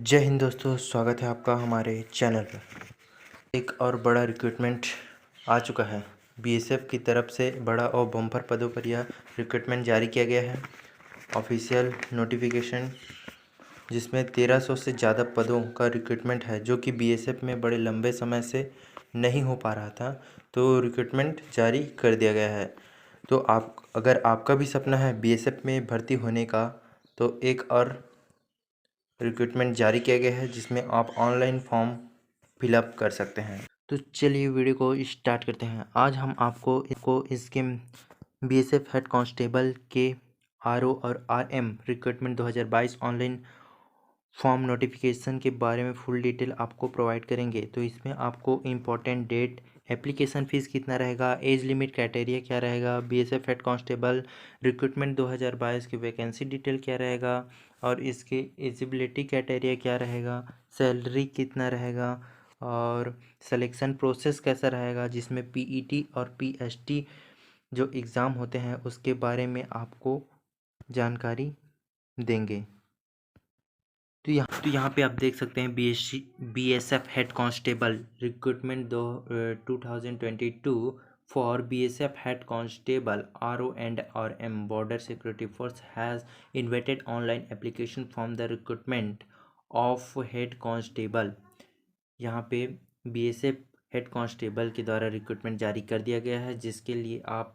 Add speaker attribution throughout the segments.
Speaker 1: जय हिंद दोस्तों, स्वागत है आपका हमारे चैनल पर। एक और बड़ा रिक्रूटमेंट आ चुका है। बीएसएफ की तरफ से बड़ा और बम्पर पदों पर यह रिक्रूटमेंट जारी किया गया है। ऑफिशियल नोटिफिकेशन जिसमें 1300 से ज़्यादा पदों का रिक्रूटमेंट है, जो कि बीएसएफ में बड़े लंबे समय से नहीं हो पा रहा था, तो रिक्रूटमेंट जारी कर दिया गया है। तो अगर आपका भी सपना है बीएसएफ में भर्ती होने का, तो एक और रिक्रूटमेंट जारी किया गया है जिसमें आप ऑनलाइन फॉर्म फिलअप कर सकते हैं। तो चलिए वीडियो को स्टार्ट करते हैं। आज हम आपको इसके बीएसएफ हेड कांस्टेबल के आरओ और RM recruitment 2022 online form notification के बारे में फुल डिटेल आपको प्रोवाइड करेंगे। तो इसमें आपको इम्पोर्टेंट डेट, एप्लीकेशन फ़ीस कितना रहेगा, एज लिमिट क्राइटेरिया क्या रहेगा, बीएसएफ हेड कांस्टेबल रिक्रूटमेंट 2022 की वैकेंसी डिटेल क्या रहेगा और इसके एलिजिबिलिटी क्राइटेरिया क्या रहेगा, सैलरी कितना रहेगा और सिलेक्शन प्रोसेस कैसा रहेगा, जिसमें पीईटी और पीएसटी जो एग्ज़ाम होते हैं उसके बारे में आपको जानकारी देंगे। तो यहाँ पे आप देख सकते हैं BSF head constable recruitment 2022 for BSF head constable RO and RM border security force has invited online application form the recruitment of head constable. यहाँ पे बीएसएफ हेड कांस्टेबल के द्वारा रिक्रूटमेंट जारी कर दिया गया है, जिसके लिए आप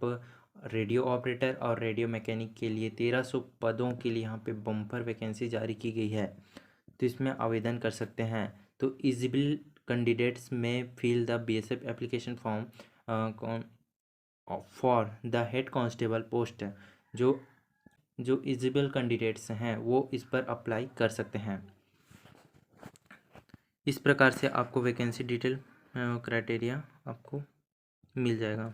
Speaker 1: रेडियो ऑपरेटर और रेडियो मैकेनिक के लिए 1300 पदों के लिए यहाँ पे बम्पर वैकेंसी जारी की गई है। तो इसमें आवेदन कर सकते हैं। तो एलिजिबल कैंडिडेट्स में fill the BSF application form for the head constable post. जो जो एलिजिबल कैंडिडेट्स हैं वो इस पर अप्लाई कर सकते हैं। इस प्रकार से आपको वैकेंसी डिटेल क्राइटेरिया आपको मिल जाएगा।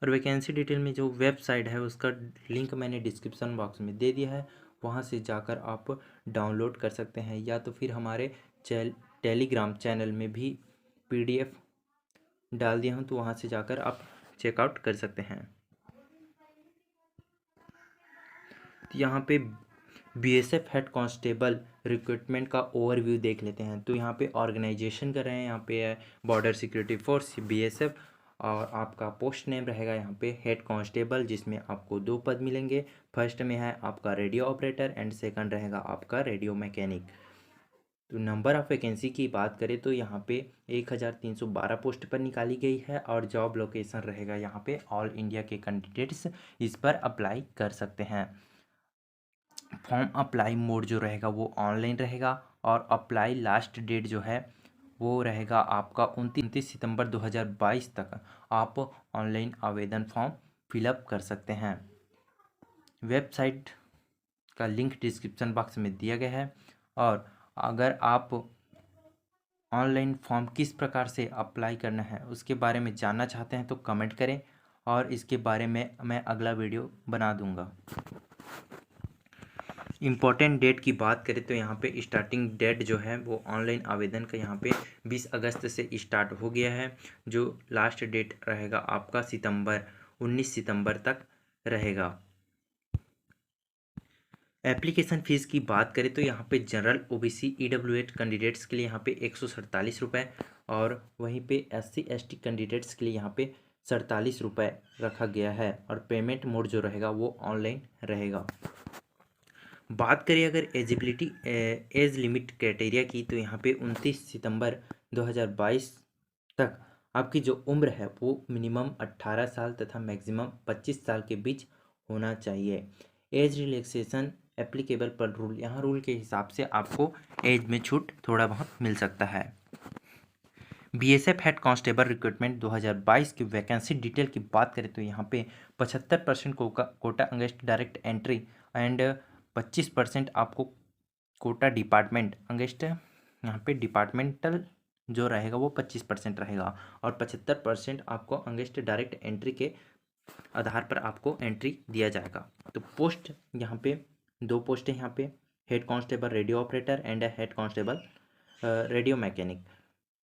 Speaker 1: और वैकेंसी डिटेल में जो वेबसाइट है उसका लिंक मैंने डिस्क्रिप्शन बॉक्स में दे दिया है, वहाँ से जाकर आप डाउनलोड कर सकते हैं, या तो फिर हमारे टेलीग्राम चैनल में भी पीडीएफ डाल दिया हूँ, तो वहाँ से जाकर आप चेकआउट कर सकते हैं। तो यहाँ पे बीएसएफ हेड कांस्टेबल रिक्रूटमेंट का ओवरव्यू देख लेते हैं। तो यहाँ पे ऑर्गेनाइजेशन कर रहे हैं, यहाँ पे है बॉर्डर सिक्योरिटी फोर्स बीएसएफ, और आपका पोस्ट नेम रहेगा यहाँ पे हेड कांस्टेबल, जिसमें आपको 2 पद मिलेंगे। फर्स्ट में है आपका रेडियो ऑपरेटर एंड सेकंड रहेगा आपका रेडियो मैकेनिक। तो नंबर ऑफ़ वैकेंसी की बात करें तो यहाँ पे 1312 पोस्ट पर निकाली गई है, और जॉब लोकेशन रहेगा यहाँ पे ऑल इंडिया के कैंडिडेट्स इस पर अप्लाई कर सकते हैं। फॉर्म अप्लाई मोड जो रहेगा वो ऑनलाइन रहेगा, और अप्लाई लास्ट डेट जो है वो रहेगा आपका 29 सितंबर 2022 तक आप ऑनलाइन आवेदन फॉर्म फिलअप कर सकते हैं। वेबसाइट का लिंक डिस्क्रिप्शन बॉक्स में दिया गया है। और अगर आप ऑनलाइन फॉर्म किस प्रकार से अप्लाई करना है उसके बारे में जानना चाहते हैं तो कमेंट करें, और इसके बारे में मैं अगला वीडियो बना दूंगा। इम्पॉर्टेंट डेट की बात करें तो यहाँ पे स्टार्टिंग डेट जो है वो ऑनलाइन आवेदन का यहाँ पे 20 अगस्त से स्टार्ट हो गया है। जो लास्ट डेट रहेगा आपका 19 सितंबर तक रहेगा। एप्लीकेशन फ़ीस की बात करें तो यहाँ पे जनरल ओबीसी ईडब्ल्यूएच कैंडिडेट्स के लिए यहाँ पे 147 रुपये, और वहीं पे एससी एसटी कैंडिडेट्स के लिए यहाँ पे 47 रुपये रखा गया है, और पेमेंट मोड जो रहेगा वो ऑनलाइन रहेगा। बात करें अगर एजिबिलिटी एज लिमिट क्राइटेरिया की, तो यहाँ पे 29 सितंबर 2022 तक आपकी जो उम्र है वो मिनिमम 18 साल तथा मैक्सिमम 25 साल के बीच होना चाहिए। एज रिलैक्सेशन एप्लीकेबल पर रूल, यहाँ रूल के हिसाब से आपको एज में छूट थोड़ा बहुत मिल सकता है। बीएसएफ हेड कांस्टेबल रिक्रूटमेंट 2022 की वैकेंसी डिटेल की बात करें तो यहाँ पे 75% quota against direct entry and 25% आपको कोटा डिपार्टमेंट अंगेस्ट, यहाँ पे डिपार्टमेंटल जो रहेगा वो 25% रहेगा, और 75% आपको अंगेस्ट डायरेक्ट एंट्री के आधार पर आपको एंट्री दिया जाएगा। तो पोस्ट यहाँ पे 2 पोस्ट है, यहाँ पे head constable radio operator and head constable radio mechanic.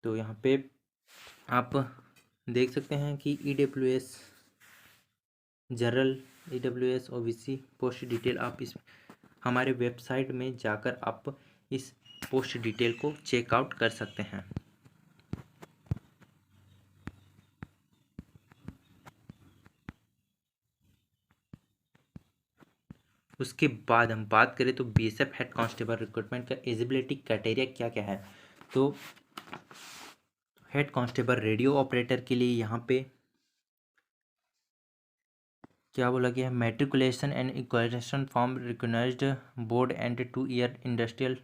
Speaker 1: तो यहाँ पे आप देख सकते हैं कि EWS general, EWS OBC post detail आप इस हमारे वेबसाइट में जाकर आप इस पोस्ट डिटेल को चेकआउट कर सकते हैं। उसके बाद हम बात करें तो बीएसएफ हेड कांस्टेबल रिक्रूटमेंट का एलिजिबिलिटी क्राइटेरिया क्या क्या है। तो हेड कांस्टेबल रेडियो ऑपरेटर के लिए यहाँ पे क्या बोला गया है, matriculation and equal qualification from recognised board and 2 year industrial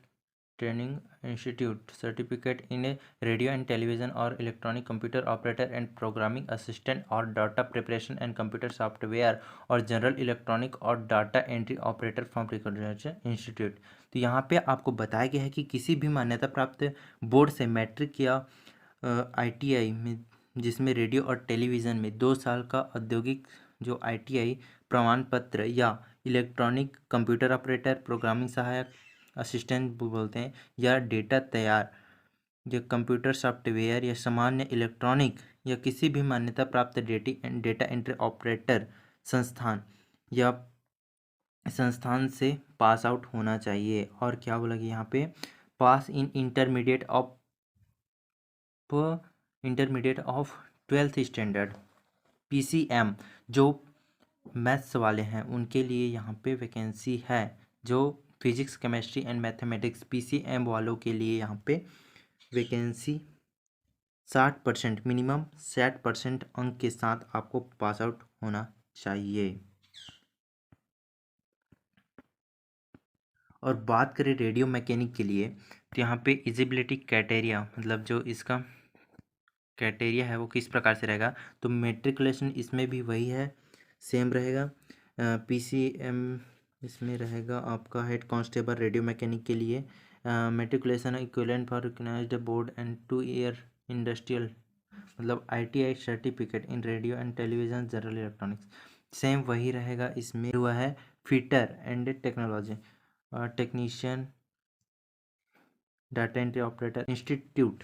Speaker 1: training institute certificate in radio and television और electronic computer operator and programming assistant और data preparation and computer software और जनरल इलेक्ट्रॉनिक और data entry operator from recognised institute. तो यहाँ पे आपको बताया गया है कि किसी भी मान्यता प्राप्त बोर्ड से मैट्रिक या आईटीआई में जिसमें रेडियो और टेलीविज़न में 2 साल का औद्योगिक जो आईटीआई प्रमाण पत्र या इलेक्ट्रॉनिक कंप्यूटर ऑपरेटर प्रोग्रामिंग सहायक असिस्टेंट बोलते हैं या डेटा तैयार या कंप्यूटर सॉफ्टवेयर या सामान्य इलेक्ट्रॉनिक या किसी भी मान्यता प्राप्त डेटा एंट्री ऑपरेटर संस्थान या संस्थान से पास आउट होना चाहिए। और क्या बोला कि यहाँ पे pass in intermediate of 12th standard PCM जो मैथ्स वाले हैं उनके लिए यहाँ पे वैकेंसी है। जो physics chemistry and mathematics PCM वालों के लिए यहाँ पे वैकेंसी 60% मिनिमम 60% अंक के साथ आपको पास आउट होना चाहिए। और बात करें रेडियो मैकेनिक के लिए तो यहाँ पे एलिजिबिलिटी क्राइटेरिया मतलब जो इसका क्राइटेरिया है वो किस प्रकार से रहेगा। तो मेट्रिकुलेशन इसमें भी वही है, सेम रहेगा। पीसीएम इसमें रहेगा आपका हेड कांस्टेबल रेडियो मैकेनिक के लिए matriculation equivalent for recognised board and 2 year industrial मतलब ITI certificate in radio and television general electronics same वही रहेगा। इसमें हुआ है fitter and technology technician data entry operator institute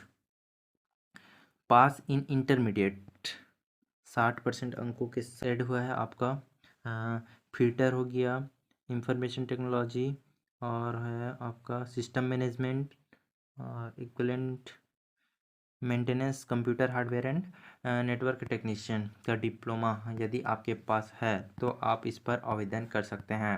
Speaker 1: pass in intermediate 60% अंकों के सेट हुआ है आपका। फिटर हो गया इंफॉर्मेशन टेक्नोलॉजी और है आपका सिस्टम मैनेजमेंट और equivalent maintenance computer hardware and network technician का डिप्लोमा यदि आपके पास है तो आप इस पर आवेदन कर सकते हैं।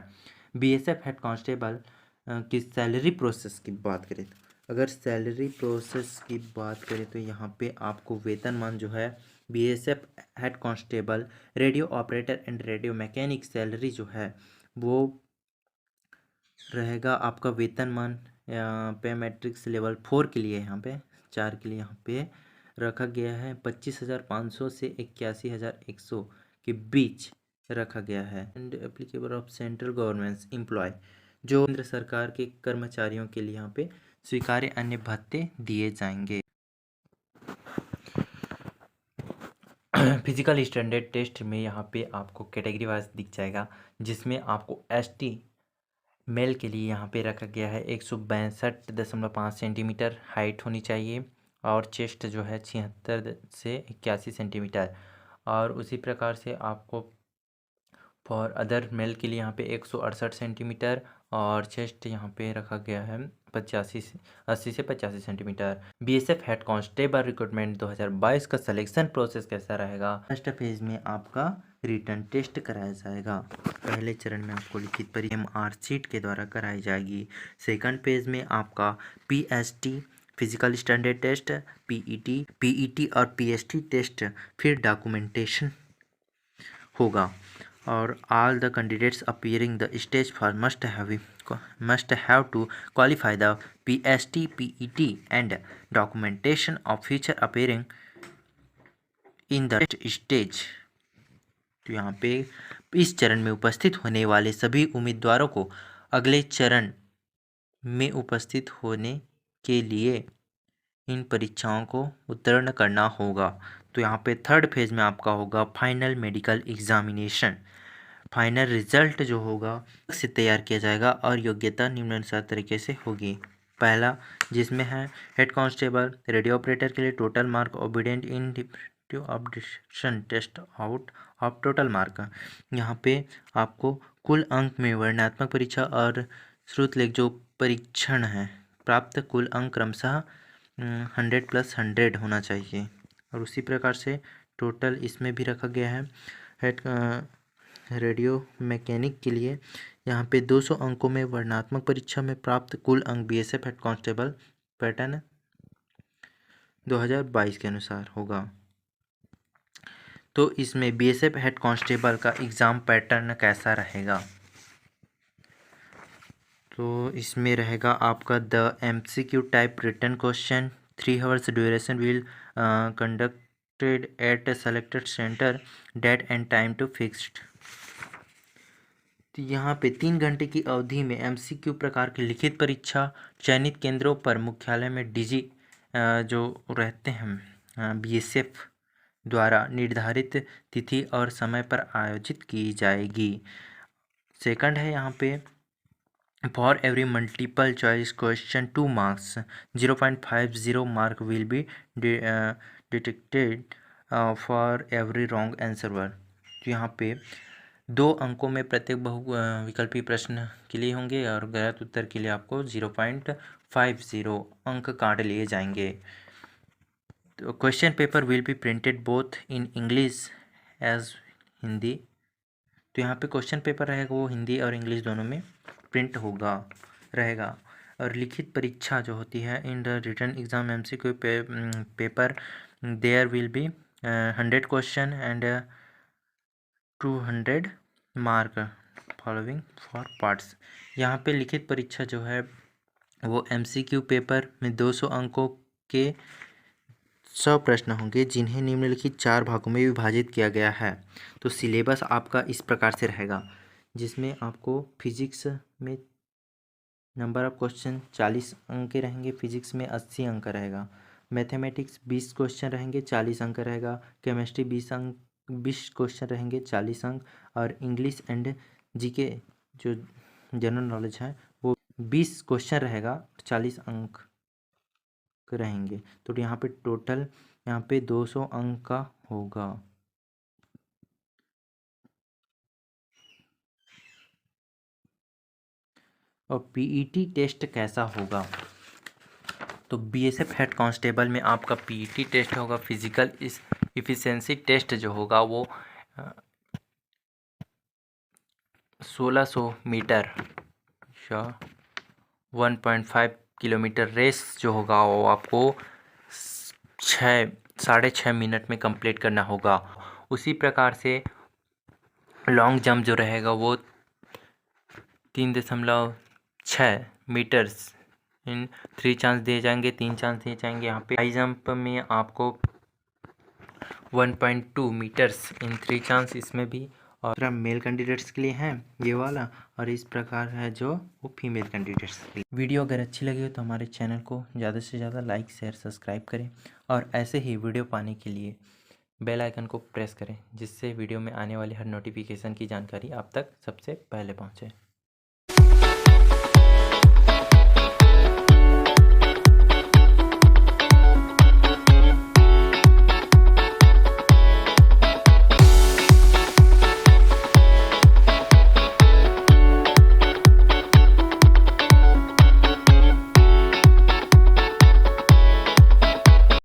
Speaker 1: बीएसएफ हेड कांस्टेबल की सैलरी प्रोसेस की बात करें तो अगर सैलरी प्रोसेस की बात करें तो यहाँ पे आपको वेतनमान जो है BSF head constable radio operator and radio mechanic salary जो है वो रहेगा आपका वेतनमान पे मैट्रिक्स लेवल 4 के लिए यहाँ पे 4 के लिए यहाँ पे रखा गया है 25,500 से 81,100 के बीच रखा गया है। And applicable of central government employ जो केंद्र सरकार के कर्मचारियों के लिए यहाँ पे स्वीकार्य अन्य भत्ते दिए जाएंगे। फिजिकल स्टैंडर्ड टेस्ट में यहाँ पे आपको कैटेगरी वाइज दिख जाएगा जिसमें आपको एसटी मेल के लिए यहाँ पे रखा गया है 162.5 सेंटीमीटर हाइट होनी चाहिए और चेस्ट जो है 76 से 81 सेंटीमीटर। और उसी प्रकार से आपको फॉर अदर मेल के लिए यहाँ पे 168 सेंटीमीटर और चेस्ट यहाँ पे रखा गया है 80 से 85 centimetre. BSF head constable recruitment 2022 का सिलेक्शन प्रोसेस कैसा रहेगा। फर्स्ट फेज में आपका रिटन टेस्ट कराया जाएगा। पहले चरण में आपको लिखित परीक्षा एमआर सीट के द्वारा कराई जाएगी। सेकंड फेज में आपका PST physical standard test PET और पीएसटी टेस्ट फिर डॉक्यूमेंटेशन होगा। और all the candidates appearing the stage for must have to qualify the PST, PET and documentation of future appearing in the stage। तो यहाँ पे इस चरण में उपस्थित होने वाले सभी उम्मीदवारों को अगले चरण में उपस्थित होने के लिए इन परीक्षाओं को उत्तीर्ण करना होगा। तो यहाँ पे थर्ड फेज में आपका होगा final medical examination. Final result जो होगा से तैयार किया जाएगा और योग्यता निम्नानुसार तरीके से होगी। पहला जिसमें है हेड कांस्टेबल रेडियो ऑपरेटर के लिए total mark obedient in objection test out of total mark. यहाँ पे आपको कुल अंक में वर्णनात्मक परीक्षा और श्रुतलेख जो परीक्षण है प्राप्त कुल अंक क्रमशः 100 + 100 होना चाहिए। और उसी प्रकार से टोटल इसमें भी रखा गया है। हेड रेडियो मैकेनिक के लिए यहाँ पे 200 अंकों में वर्णनात्मक परीक्षा में प्राप्त कुल अंक बीएसएफ हेड कांस्टेबल पैटर्न 2022 के अनुसार होगा। तो इसमें बीएसएफ हेड कांस्टेबल का एग्ज़ाम पैटर्न कैसा रहेगा? तो इसमें रहेगा आपका the MCQ type written question, 3 hours duration will conducted at selected centre, date and time to fixed. तो यहाँ पे 3 घंटे की अवधि में एमसीक्यू प्रकार की लिखित परीक्षा चयनित केंद्रों पर मुख्यालय में डीजी जो रहते हैं बीएसएफ द्वारा निर्धारित तिथि और समय पर आयोजित की जाएगी। सेकंड है यहाँ पे for every multiple choice question 2 marks, 0.50 mark will be detected for every wrong answer वर। तो यहाँ पे 2 अंकों में प्रत्येक बहुविकल्पी प्रश्न के लिए होंगे और गलत उत्तर के लिए आपको 0.50 अंक काट लिए जाएंगे। तो question paper will be printed both in English as Hindi. तो यहाँ पे क्वेश्चन पेपर रहेगा वो हिंदी और इंग्लिश दोनों में प्रिंट रहेगा। और लिखित परीक्षा जो होती है in the written exam MCQ paper there will be 100 question and 200 mark following four parts. यहाँ पे लिखित परीक्षा जो है वो एमसीक्यू पेपर में 200 अंकों के 100 प्रश्न होंगे जिन्हें निम्नलिखित 4 भागों में विभाजित किया गया है। तो सिलेबस आपका इस प्रकार से रहेगा, जिसमें आपको फिजिक्स में नंबर ऑफ क्वेश्चन 40 अंक के रहेंगे, फिजिक्स में 80 अंक रहेगा, मैथमेटिक्स 20 क्वेश्चन रहेंगे 40 अंक रहेगा, केमिस्ट्री 20 क्वेश्चन रहेंगे 40 अंक, और इंग्लिश एंड जीके जो जनरल नॉलेज है वो 20 क्वेश्चन रहेगा 40 अंक रहेंगे। तो यहाँ पे टोटल यहाँ पे 200 अंक का होगा। और पीईटी टेस्ट कैसा होगा? तो बीएसएफ हेड कांस्टेबल में आपका पीईटी टेस्ट होगा, फिजिकल इफिशिएंसी टेस्ट जो होगा वो 1600 मीटर या 1.5 किलोमीटर रेस जो होगा वो आपको 6.5 मिनट में कंप्लीट करना होगा। उसी प्रकार से लॉन्ग जंप जो रहेगा वो 3.6 मीटर्स इन 3 चांस दिए जाएंगे, 3 चांस दिए जाएंगे। यहाँ पे हाई जंप में आपको 1.2 मीटर्स इन 3 चांस इसमें भी, और मेल कैंडिडेट्स के लिए है ये वाला, और इस प्रकार है जो वो फीमेल कैंडिडेट्स के लिए। वीडियो अगर अच्छी लगी हो तो हमारे चैनल को ज़्यादा से ज़्यादा लाइक शेयर सब्सक्राइब करें, और ऐसे ही वीडियो पाने के लिए बेल आइकन को प्रेस करें, जिससे वीडियो में आने वाली हर नोटिफिकेशन की जानकारी आप तक सबसे पहले पहुँचे।